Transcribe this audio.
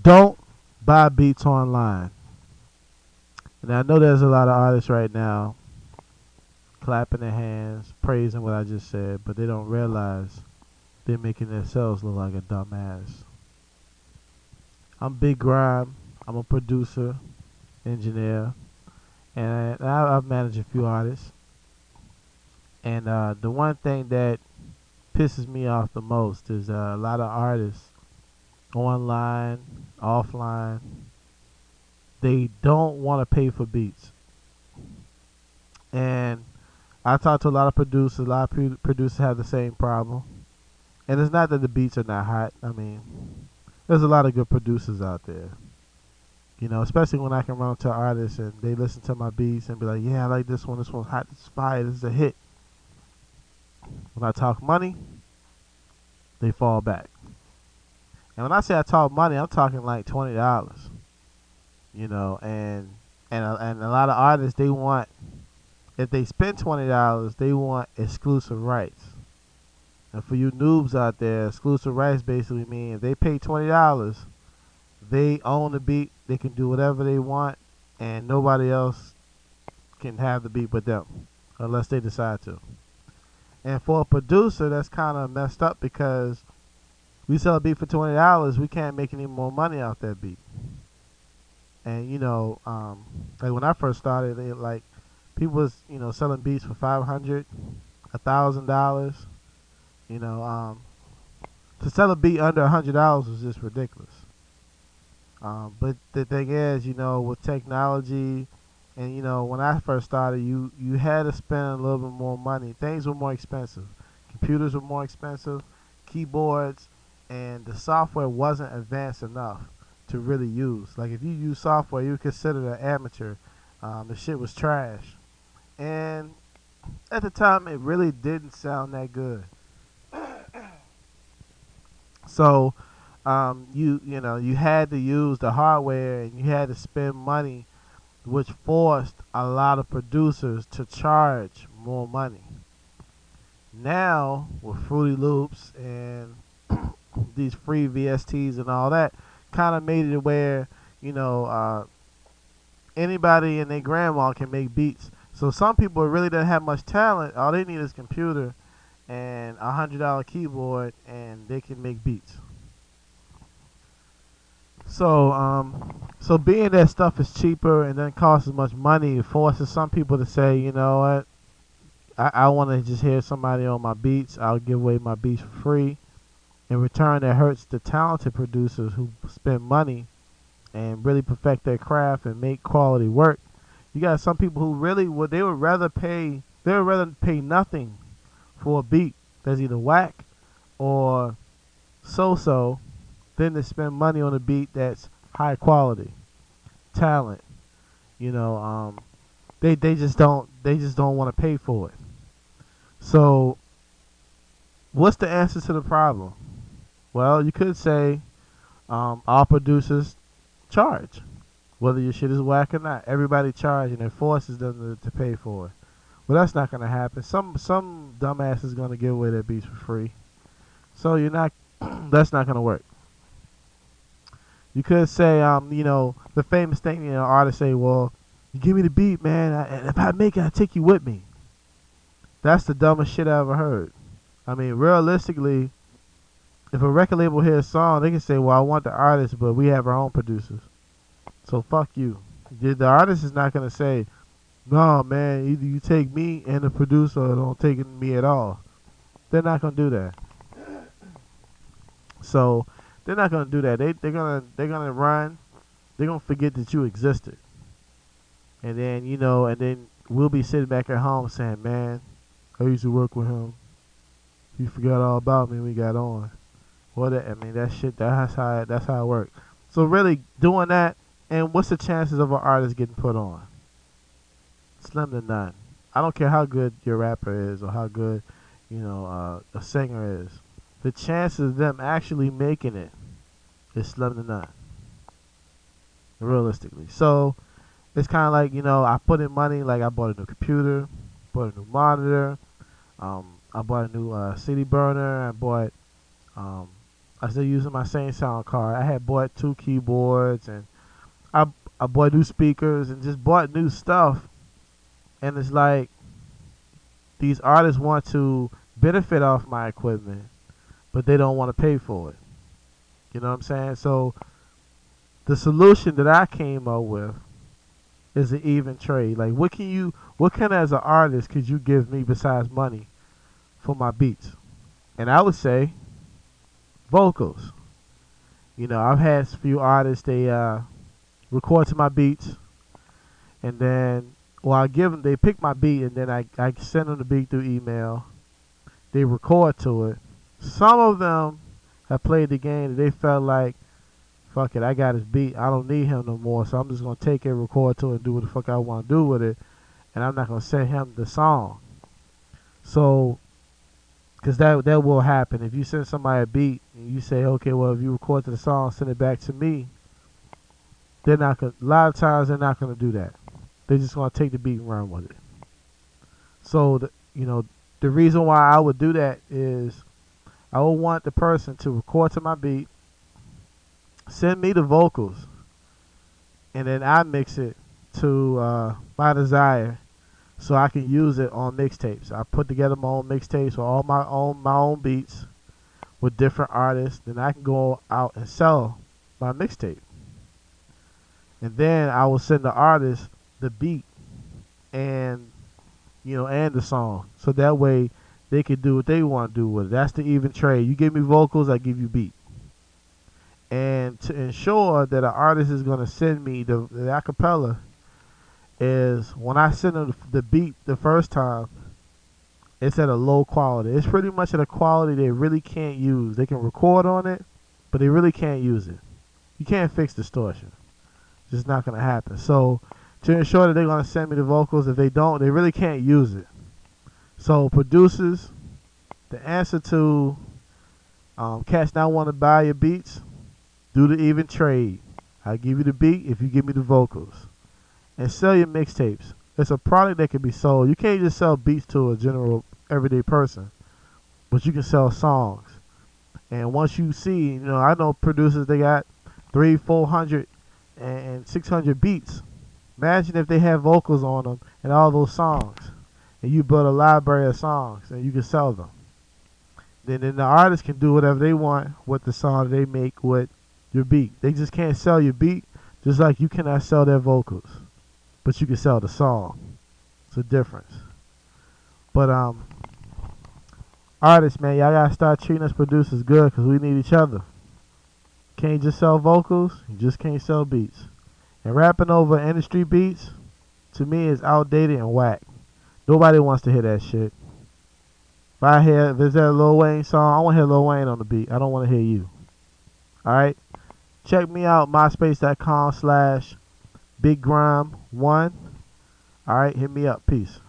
Don't buy beats online. And I know there's a lot of artists right now clapping their hands, praising what I just said, but they don't realize they're making themselves look like a dumbass. I'm Big Grime. I'm a producer, engineer, and I've managed a few artists. And the one thing that pisses me off the most is a lot of artists online, offline, they don't want to pay for beats. And I talk to a lot of producers. A lot of producers have the same problem. And it's not that the beats are not hot. I mean, there's a lot of good producers out there. You know, especially when I can run up to artists and they listen to my beats and be like, "Yeah, I like this one. This one's hot. This is fire. This is a hit." When I talk money, they fall back. And when I say I talk money, I'm talking like $20. You know, and a lot of artists, they want, if they spend $20, they want exclusive rights. And for you noobs out there, exclusive rights basically mean if they pay $20, they own the beat. They can do whatever they want, and nobody else can have the beat but them, unless they decide to. And for a producer, that's kind of messed up because we sell a beat for $20, we can't make any more money off that beat. And like when I first started, like people was selling beats for $500, $1,000. You know, to sell a beat under $100 was just ridiculous. But the thing is, with technology, and when I first started, you had to spend a little bit more money. Things were more expensive. Computers were more expensive, keyboards, and the software wasn't advanced enough to really use. Like if you use software, you were considered an amateur. The shit was trash, and at the time, it really didn't sound that good. So you had to use the hardware and you had to spend money, which forced a lot of producers to charge more money. Now with Fruity Loops and these free VSTs and all that, kind of made it where you know uh, anybody and their grandma can make beats. So some people really don't have much talent. All they need is a computer and $100 keyboard, and they can make beats. So being that stuff is cheaper and doesn't cost as much money, it forces some people to say, you know what, I want to just hear somebody on my beats. I'll give away my beats for free. In return, that hurts the talented producers who spend money and really perfect their craft and make quality work. You got some people who really would they would rather pay nothing for a beat that's either whack or so than to spend money on a beat that's high quality talent. You know, they just don't want to pay for it. So what's the answer to the problem? Well, you could say all producers charge, whether your shit is whack or not. Everybody charge, and it forces them to pay for it. Well, that's not gonna happen. Some dumbass is gonna give away their beats for free. So you're not. That's not gonna work. You could say, the famous thing, artists say, well, you give me the beat, man, and if I make it, I take you with me. That's the dumbest shit I ever heard. I mean, realistically, if a record label hears a song, they can say, well, I want the artist, but we have our own producers. So fuck you. The artist is not going to say, no, man, either you take me and the producer or don't take me at all. They're not going to do that. So they're not going to do that. They're gonna run. They're going to forget that you existed. And then we'll be sitting back at home saying, man, I used to work with him. He forgot all about me when we got on. I mean, that shit. That's how it works. So really doing that, and what's the chances of an artist getting put on? Slim to none. I don't care how good your rapper is or how good, a singer is. The chances of them actually making it is slim to none, realistically. So it's kind of like, I put in money. Like I bought a new computer, bought a new monitor, I bought a new CD burner. I bought um, I still using my same sound card. I had bought 2 keyboards, and I I bought new speakers and just bought new stuff. And it's like these artists want to benefit off my equipment, but they don't want to pay for it. You know what I'm saying? So the solution that I came up with is an even trade. Like, what kind as an artist could you give me besides money for my beats? And I would say vocals. You know, I've had a few artists, they record to my beats, and then, well, I give them, they pick my beat, and then I send them the beat through email. They record to it. Some of them have played the game and they felt like, fuck it, I got his beat. I don't need him no more, so I'm just going to take it, record to it, and do what the fuck I want to do with it, and I'm not going to send him the song. So, because that will happen. If you send somebody a beat and you say, okay, well, if you record to the song, send it back to me, they're not gonna, a lot of times they're not going to do that. They're just going to take the beat and run with it. So, the reason why I would do that is I would want the person to record to my beat, send me the vocals, and then I mix it to my desire, so I can use it on mixtapes. I put together my own mixtapes with all my own beats with different artists. Then I can go out and sell my mixtape, and then I will send the artist the beat and and the song, so that way they can do what they want to do with it. That's the even trade. You give me vocals, I give you beat. And to ensure that an artist is going to send me the acapella is when I send them the beat the first time, it's at a low quality. It's pretty much at a quality they really can't use. They can record on it, but they really can't use it. You can't fix distortion. It's just not going to happen. So to ensure that they're going to send me the vocals, if they don't, they really can't use it. So producers, the answer to cats not want to buy your beats, do the even trade. I give you the beat if you give me the vocals. And sell your mixtapes. It's a product that can be sold. You can't just sell beats to a general everyday person, but you can sell songs. And once you see, I know producers, they got 300, 400, and 600 beats. Imagine if they have vocals on them and all those songs, and you build a library of songs and you can sell them. Then the artist can do whatever they want with the song they make with your beat. They just can't sell your beat, just like you cannot sell their vocals, but you can sell the song. It's a difference. But artists, man, y'all gotta start treating us producers good, because we need each other. Can't just sell vocals, you just can't sell beats. And rapping over industry beats, to me, is outdated and whack. Nobody wants to hear that shit. If there's that Lil Wayne song, I want to hear Lil Wayne on the beat. I don't want to hear you. Alright? Check me out, myspace.com/BigGrime1. Alright, hit me up. Peace.